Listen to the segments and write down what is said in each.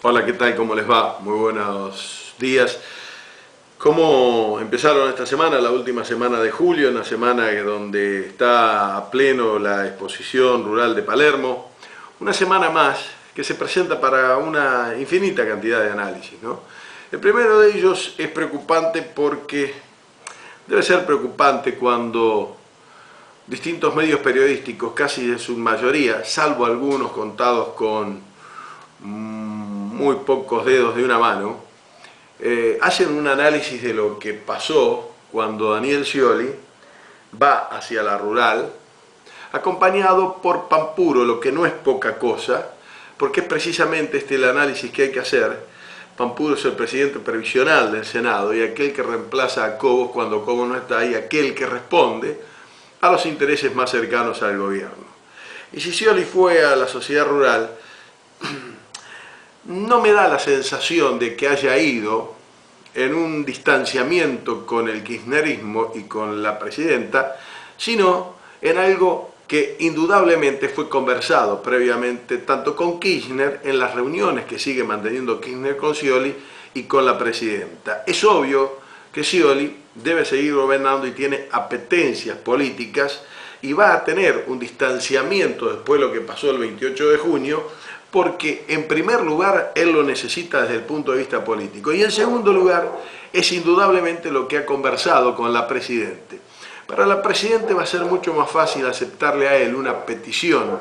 Hola, ¿qué tal? ¿Cómo les va? Muy buenos días. ¿Cómo empezaron esta semana, la última semana de julio, una semana donde está a pleno la exposición rural de Palermo? Una semana más que se presenta para una infinita cantidad de análisis, ¿no? El primero de ellos es preocupante porque debe ser preocupante cuando distintos medios periodísticos, casi en su mayoría, salvo algunos contados con muy pocos dedos de una mano, hacen un análisis de lo que pasó cuando Daniel Scioli va hacia la rural, acompañado por Pampuro, lo que no es poca cosa, porque es precisamente este el análisis que hay que hacer. Pampuro es el presidente previsional del Senado y aquel que reemplaza a Cobos cuando Cobos no está ahí, aquel que responde a los intereses más cercanos al gobierno. Y si Scioli fue a la sociedad rural, no me da la sensación de que haya ido en un distanciamiento con el kirchnerismo y con la presidenta, sino en algo que indudablemente fue conversado previamente tanto con Kirchner en las reuniones que sigue manteniendo Kirchner con Scioli y con la presidenta. Es obvio que Scioli debe seguir gobernando y tiene apetencias políticas y va a tener un distanciamiento después de lo que pasó el 28 de junio, porque en primer lugar él lo necesita desde el punto de vista político y en segundo lugar es indudablemente lo que ha conversado con la Presidente. Para la Presidente va a ser mucho más fácil aceptarle a él una petición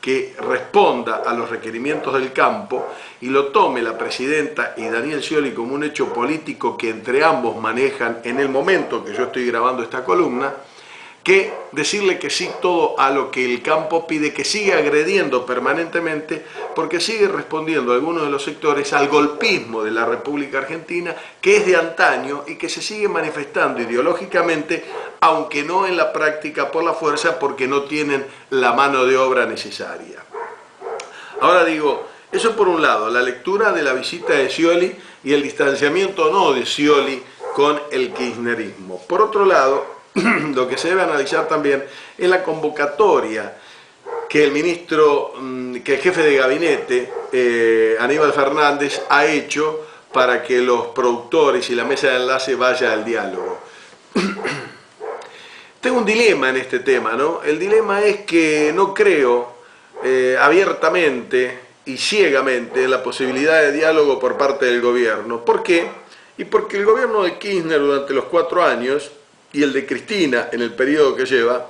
que responda a los requerimientos del campo y lo tome la Presidenta y Daniel Scioli como un hecho político que entre ambos manejan en el momento que yo estoy grabando esta columna, que decirle que sí todo a lo que el campo pide, que sigue agrediendo permanentemente, porque sigue respondiendo a algunos de los sectores al golpismo de la República Argentina, que es de antaño y que se sigue manifestando ideológicamente, aunque no en la práctica por la fuerza, porque no tienen la mano de obra necesaria. Ahora digo, eso por un lado, la lectura de la visita de Scioli y el distanciamiento no de Scioli con el kirchnerismo. Por otro lado, lo que se debe analizar también es la convocatoria que el jefe de gabinete, Aníbal Fernández, ha hecho para que los productores y la mesa de enlace vaya al diálogo. Tengo un dilema en este tema, ¿no? El dilema es que no creo abiertamente y ciegamente en la posibilidad de diálogo por parte del gobierno. ¿Por qué? Y porque el gobierno de Kirchner durante los 4 años y el de Cristina en el periodo que lleva,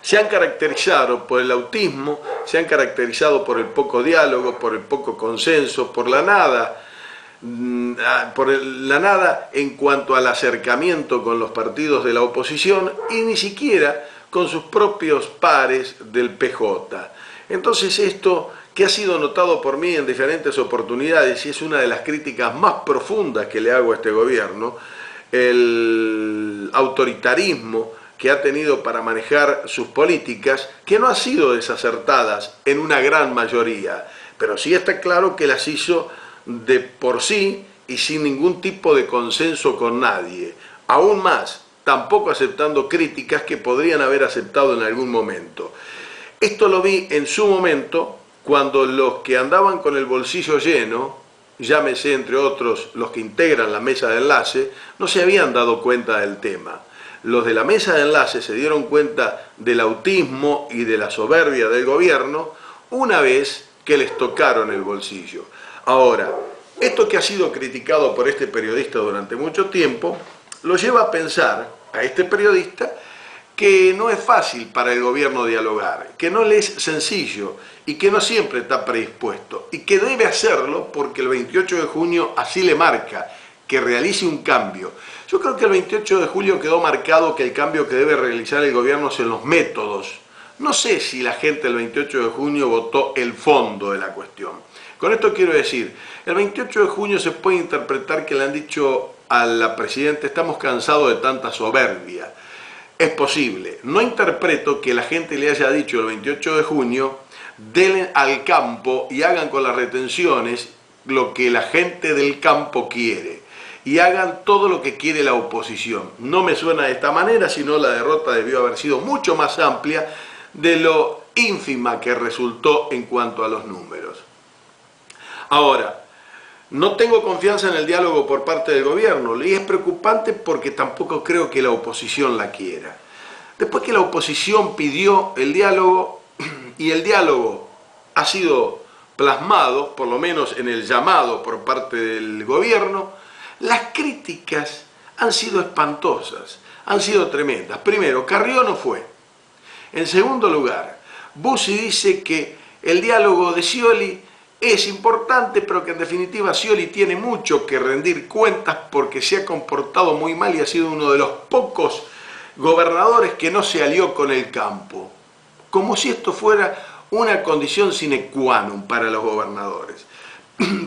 se han caracterizado por el autismo, se han caracterizado por el poco diálogo, por el poco consenso, por la nada en cuanto al acercamiento con los partidos de la oposición y ni siquiera con sus propios pares del PJ. Entonces esto, que ha sido notado por mí en diferentes oportunidades y es una de las críticas más profundas que le hago a este gobierno, el autoritarismo que ha tenido para manejar sus políticas, que no han sido desacertadas en una gran mayoría, pero sí está claro que las hizo de por sí y sin ningún tipo de consenso con nadie. Aún más, tampoco aceptando críticas que podrían haber aceptado en algún momento. Esto lo vi en su momento cuando los que andaban con el bolsillo lleno, llámese entre otros los que integran la mesa de enlace, no se habían dado cuenta del tema. Los de la mesa de enlace se dieron cuenta del autismo y de la soberbia del gobierno una vez que les tocaron el bolsillo. Ahora, esto que ha sido criticado por este periodista durante mucho tiempo, lo lleva a pensar a este periodista que no es fácil para el gobierno dialogar, que no le es sencillo y que no siempre está predispuesto y que debe hacerlo porque el 28 de junio así le marca, que realice un cambio. Yo creo que el 28 de julio quedó marcado que el cambio que debe realizar el gobierno es en los métodos. No sé si la gente el 28 de junio votó el fondo de la cuestión. Con esto quiero decir, el 28 de junio se puede interpretar que le han dicho a la Presidenta, estamos cansados de tanta soberbia. Es posible. No interpreto que la gente le haya dicho el 28 de junio, denle al campo y hagan con las retenciones lo que la gente del campo quiere y hagan todo lo que quiere la oposición. No me suena de esta manera, sino la derrota debió haber sido mucho más amplia de lo ínfima que resultó en cuanto a los números. Ahora, no tengo confianza en el diálogo por parte del gobierno y es preocupante porque tampoco creo que la oposición la quiera. Después que la oposición pidió el diálogo y el diálogo ha sido plasmado, por lo menos en el llamado por parte del gobierno, las críticas han sido espantosas, han sido tremendas. Primero, Carrió no fue. En segundo lugar, Bussi dice que el diálogo de Scioli es importante, pero que en definitiva Scioli tiene mucho que rendir cuentas porque se ha comportado muy mal y ha sido uno de los pocos gobernadores que no se alió con el campo. Como si esto fuera una condición sine qua non para los gobernadores.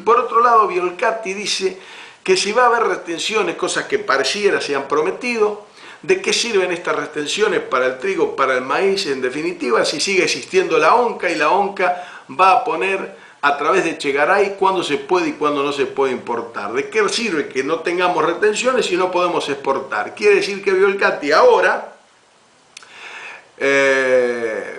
Por otro lado, Violcati dice que si va a haber retenciones, cosas que pareciera se han prometido, ¿de qué sirven estas retenciones para el trigo, para el maíz? En definitiva, si sigue existiendo la ONCA y la ONCA va a poner a través de Chegaray cuándo se puede y cuándo no se puede importar. ¿De qué sirve que no tengamos retenciones si no podemos exportar? Quiere decir que Violcati ahora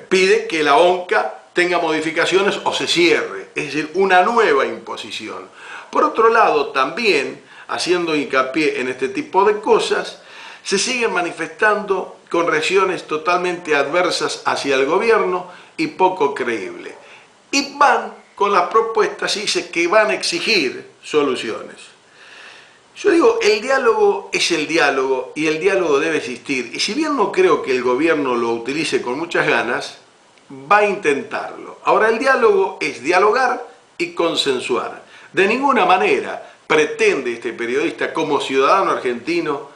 pide que la ONCA tenga modificaciones o se cierre, es decir, una nueva imposición. Por otro lado, también, haciendo hincapié en este tipo de cosas, se siguen manifestando con reacciones totalmente adversas hacia el gobierno y poco creíbles. Y van con las propuestas y dice que van a exigir soluciones. Yo digo, el diálogo es el diálogo y el diálogo debe existir. Y si bien no creo que el gobierno lo utilice con muchas ganas, va a intentarlo. Ahora, el diálogo es dialogar y consensuar. De ninguna manera pretende este periodista, como ciudadano argentino,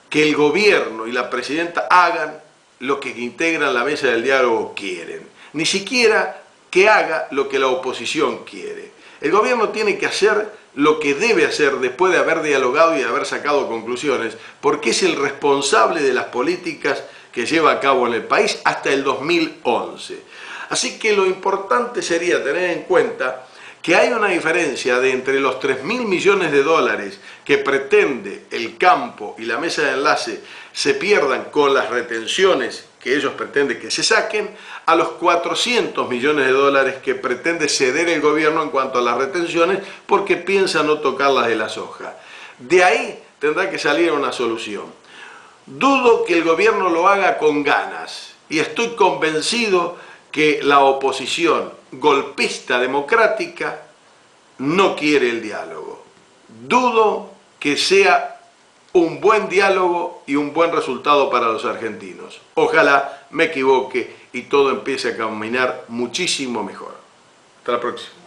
que el gobierno y la presidenta hagan lo que integran la mesa del diálogo quieren. Ni siquiera que haga lo que la oposición quiere. El gobierno tiene que hacer lo que debe hacer después de haber dialogado y de haber sacado conclusiones, porque es el responsable de las políticas que lleva a cabo en el país hasta el 2011. Así que lo importante sería tener en cuenta que hay una diferencia de entre los 3.000 millones de dólares que pretende el campo y la mesa de enlace se pierdan con las retenciones que ellos pretenden que se saquen, a los 400 millones de dólares que pretende ceder el gobierno en cuanto a las retenciones porque piensa no tocarlas de la soja. De ahí tendrá que salir una solución. Dudo que el gobierno lo haga con ganas y estoy convencido que la oposición golpista democrática no quiere el diálogo. Dudo que sea un buen diálogo y un buen resultado para los argentinos. Ojalá me equivoque y todo empiece a caminar muchísimo mejor. Hasta la próxima.